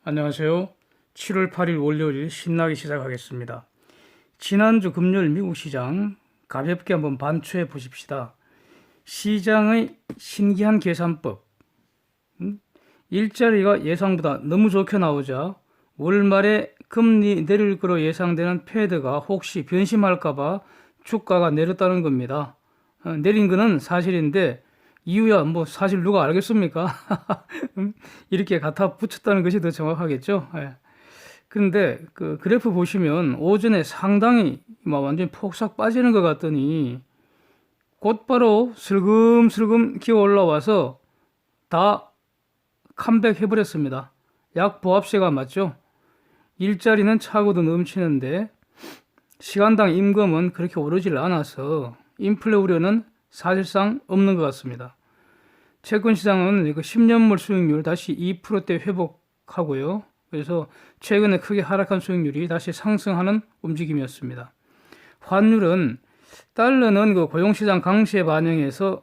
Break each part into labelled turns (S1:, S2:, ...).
S1: 안녕하세요. 7월 8일 월요일 신나게 시작하겠습니다. 지난주 금요일 미국 시장 가볍게 한번 반추해 보십시다. 시장의 신기한 계산법. 일자리가 예상보다 너무 좋게 나오자 월말에 금리 내릴 거로 예상되는 페드가 혹시 변심할까봐 주가가 내렸다는 겁니다. 내린 거는 사실인데 이유야 뭐 사실 누가 알겠습니까? 이렇게 갖다 붙였다는 것이 더 정확하겠죠. 그런데 그 그래프 보시면 오전에 상당히 막 완전 폭삭 빠지는 것 같더니 곧바로 슬금슬금 기어 올라와서 다 컴백해 버렸습니다. 약 보합세가 맞죠? 일자리는 차고도 넘치는데 시간당 임금은 그렇게 오르질 않아서 인플레 우려는 사실상 없는 것 같습니다. 채권 시장은 10년물 수익률 다시 2%대 회복하고요. 그래서 최근에 크게 하락한 수익률이 다시 상승하는 움직임이었습니다. 환율은 달러는 그 고용시장 강세에 반영해서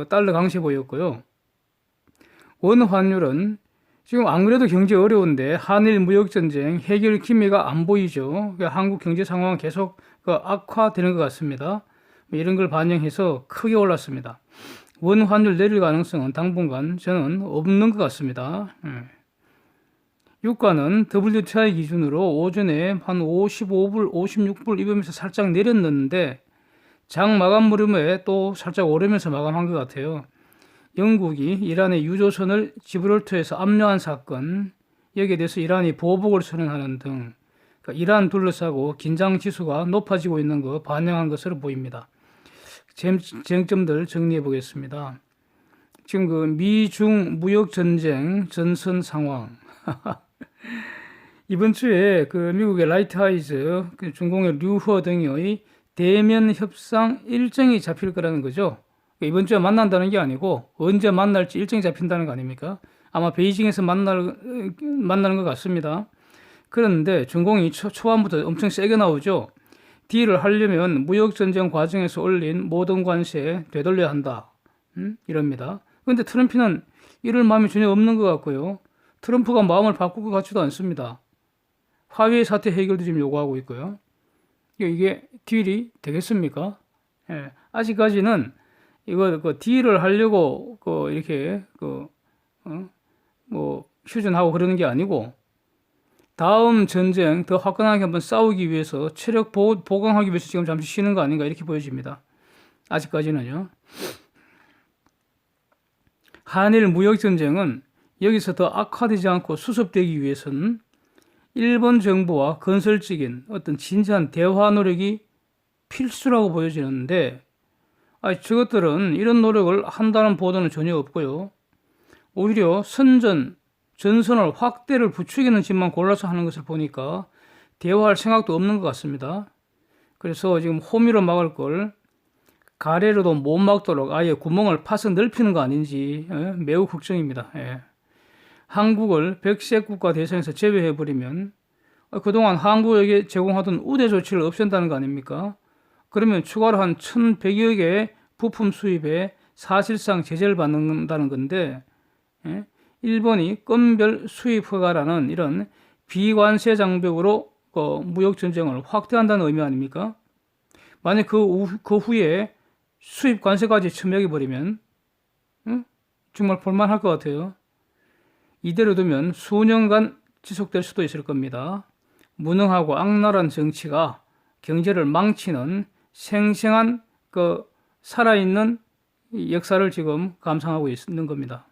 S1: 달러 강세 보였고요. 원 환율은 지금 안 그래도 경제 어려운데 한일 무역전쟁 해결 기미가 안 보이죠. 한국 경제 상황은 계속 악화되는 것 같습니다. 이런 걸 반영해서 크게 올랐습니다. 원 환율 내릴 가능성은 당분간 저는 없는 것 같습니다. 유가는 WTI 기준으로 오전에 한 55불, 56불 이러면서 살짝 내렸는데 장 마감 무렵에 또 살짝 오르면서 마감한 것 같아요. 영국이 이란의 유조선을 지브롤터에서 압류한 사건, 여기에 대해서 이란이 보복을 선언하는 등 이란 둘러싸고 긴장 지수가 높아지고 있는 거 반영한 것으로 보입니다. 쟁점들 정리해 보겠습니다. 지금 그 미중 무역 전쟁 전선 상황. 이번 주에 그 미국의 라이트하이즈, 중공의 류허 등의 대면 협상 일정이 잡힐 거라는 거죠. 이번 주에 만난다는 게 아니고 언제 만날지 일정이 잡힌다는 거 아닙니까? 아마 베이징에서 만나는 것 같습니다. 그런데 중공이 초반부터 엄청 세게 나오죠. 딜을 하려면 무역전쟁 과정에서 올린 모든 관세 되돌려야 한다. 이럽니다. 그런데 트럼프는 이럴 마음이 전혀 없는 것 같고요. 트럼프가 마음을 바꿀 것 같지도 않습니다. 화웨이 사태 해결도 지금 요구하고 있고요. 이게 딜이 되겠습니까? 아직까지는 이거 딜을 하려고 이렇게 휴전하고 그러는 게 아니고 다음 전쟁 더 화끈하게 한번 싸우기 위해서 체력 보강하기 위해서 지금 잠시 쉬는 거 아닌가 이렇게 보여집니다. 아직까지는요. 한일 무역전쟁은 여기서 더 악화되지 않고 수습되기 위해서는 일본 정부와 건설적인 어떤 진지한 대화 노력이 필수라고 보여지는데 저것들은 이런 노력을 한다는 보도는 전혀 없고요. 오히려 전선을 확대를 부추기는 집만 골라서 하는 것을 보니까 대화할 생각도 없는 것 같습니다. 그래서 지금 호미로 막을 걸 가래로도 못 막도록 아예 구멍을 파서 넓히는 거 아닌지 매우 걱정입니다. 한국을 백색 국가 대상에서 제외해버리면 그동안 한국에게 제공하던 우대 조치를 없앤다는 거 아닙니까? 그러면 추가로 한 1,100여 개의 부품 수입에 사실상 제재를 받는다는 건데 일본이 건별 수입 허가라는 이런 비관세 장벽으로 무역 전쟁을 확대한다는 의미 아닙니까? 만약 그 후에 수입 관세까지 첨예하게 버리면 정말 볼만할 것 같아요. 이대로 두면 수년간 지속될 수도 있을 겁니다. 무능하고 악랄한 정치가 경제를 망치는 생생한 살아있는 역사를 지금 감상하고 있는 겁니다.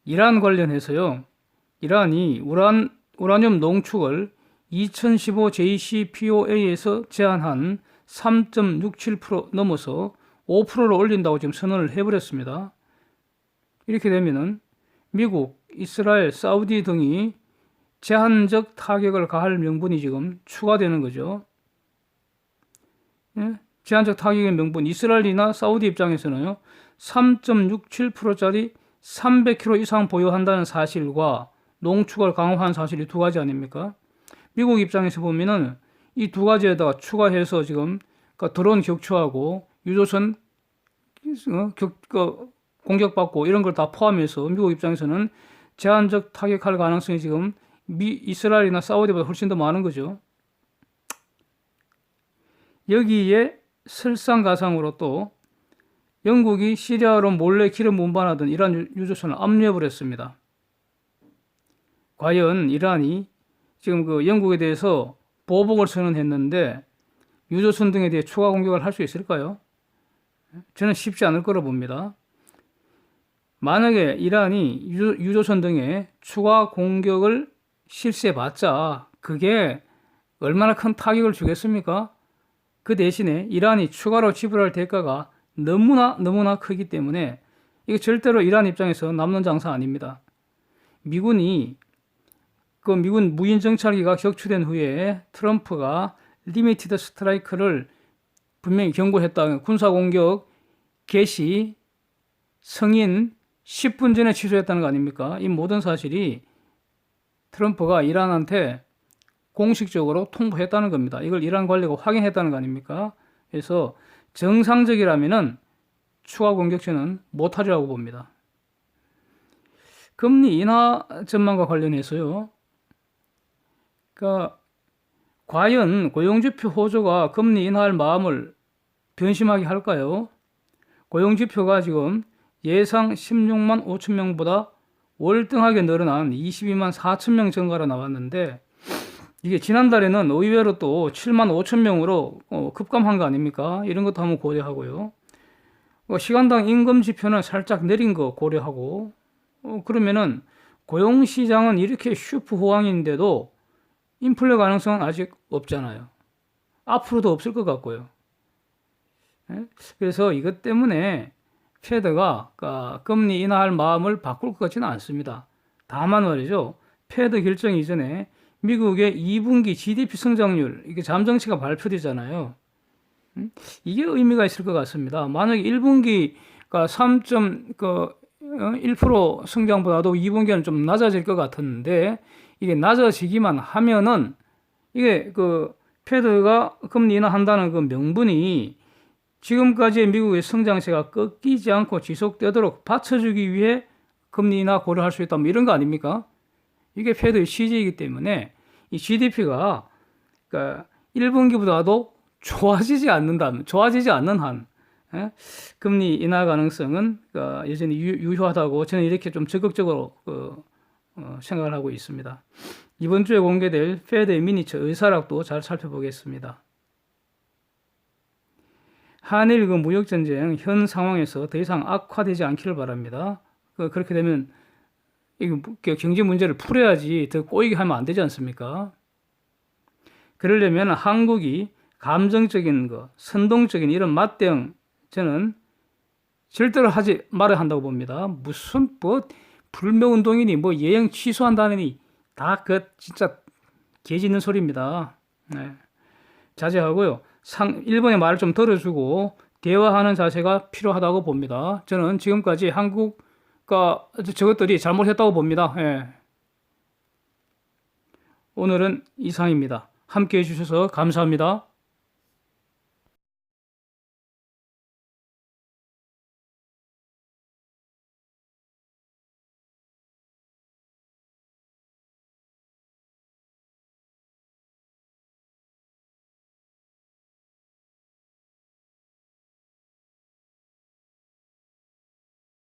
S1: 이란 관련해서요. 이란이 우라늄 농축을 2015 JCPOA에서 제한한 3.67% 넘어서 5%로 올린다고 지금 선언을 해버렸습니다. 이렇게 되면은 미국, 이스라엘, 사우디 등이 제한적 타격을 가할 명분이 지금 추가되는 거죠. 제한적 타격의 명분, 이스라엘이나 사우디 입장에서는요, 3.67%짜리 300kg 이상 보유한다는 사실과 농축을 강화한 사실이 두 가지 아닙니까? 미국 입장에서 보면은 이 두 가지에다가 추가해서 지금 드론 격추하고 유조선 공격받고 이런 걸 다 포함해서 미국 입장에서는 제한적 타격할 가능성이 지금 이스라엘이나 사우디보다 훨씬 더 많은 거죠. 여기에 설상가상으로 또 영국이 시리아로 몰래 기름 운반하던 이란 유조선을 압류해버렸습니다. 했습니다. 과연 이란이 지금 그 영국에 대해서 보복을 선언했는데 유조선 등에 대해 추가 공격을 할 수 있을까요? 저는 쉽지 않을 거로 봅니다. 만약에 이란이 유조선 등에 추가 공격을 실시해봤자 그게 얼마나 큰 타격을 주겠습니까? 그 대신에 이란이 추가로 지불할 대가가 너무나 크기 때문에 이게 절대로 이란 입장에서 남는 장사 아닙니다. 미군이 그 미군 무인 정찰기가 격추된 후에 트럼프가 리미티드 스트라이크를 분명히 경고했다. 군사공격 개시 승인 10분 전에 취소했다는 거 아닙니까? 이 모든 사실이 트럼프가 이란한테 공식적으로 통보했다는 겁니다. 이걸 이란 관리가 확인했다는 거 아닙니까? 그래서 정상적이라면은 추가 공격 저는 못하리라고 봅니다. 금리 인하 전망과 관련해서요. 그러니까 과연 고용지표 호조가 금리 인하할 마음을 변심하게 할까요? 고용지표가 지금 예상 16만 5천 명보다 월등하게 늘어난 22만 4천 명 증가로 나왔는데 이게 지난달에는 의외로 또 7만 5천 명으로 급감한 거 아닙니까? 이런 것도 한번 고려하고요. 시간당 임금 지표는 살짝 내린 거 고려하고 그러면은 고용시장은 이렇게 슈퍼 호황인데도 인플레 가능성은 아직 없잖아요. 앞으로도 없을 것 같고요. 그래서 이것 때문에 패드가 금리 인하할 마음을 바꿀 것 같지는 않습니다. 다만 말이죠. 패드 결정 이전에 미국의 2분기 GDP 성장률, 이게 잠정치가 발표되잖아요. 이게 의미가 있을 것 같습니다. 만약에 1분기가 3.1% 성장보다도 2분기는 좀 낮아질 것 같았는데 이게 낮아지기만 하면은 이게 그 패드가 금리 인하한다는 그 명분이 지금까지의 미국의 성장세가 꺾이지 않고 지속되도록 받쳐주기 위해 금리 인하 고려할 수 있다, 뭐 이런 거 아닙니까? 이게 패드의 취지이기 때문에 이 GDP가 그러니까 1분기보다도 좋아지지 않는 한 금리 인하 가능성은 여전히 유효하다고 저는 이렇게 좀 적극적으로 생각을 하고 있습니다. 이번 주에 공개될 패드의 미니처 의사락도 잘 살펴보겠습니다. 한일 무역전쟁 현 상황에서 더 이상 악화되지 않기를 바랍니다. 그렇게 되면 경제 문제를 풀어야지 더 꼬이게 하면 안 되지 않습니까? 그러려면 한국이 감정적인 거, 선동적인 이런 맞대응 저는 절대로 하지 말아야 한다고 봅니다. 무슨 불매운동이니 예행 취소한다느니 다 진짜 개짖는 소리입니다. 네. 자제하고요. 일본의 말을 좀 들어주고 대화하는 자세가 필요하다고 봅니다. 저는 지금까지 한국과 저것들이 잘못했다고 봅니다. 예. 오늘은 이상입니다. 함께 해주셔서 감사합니다.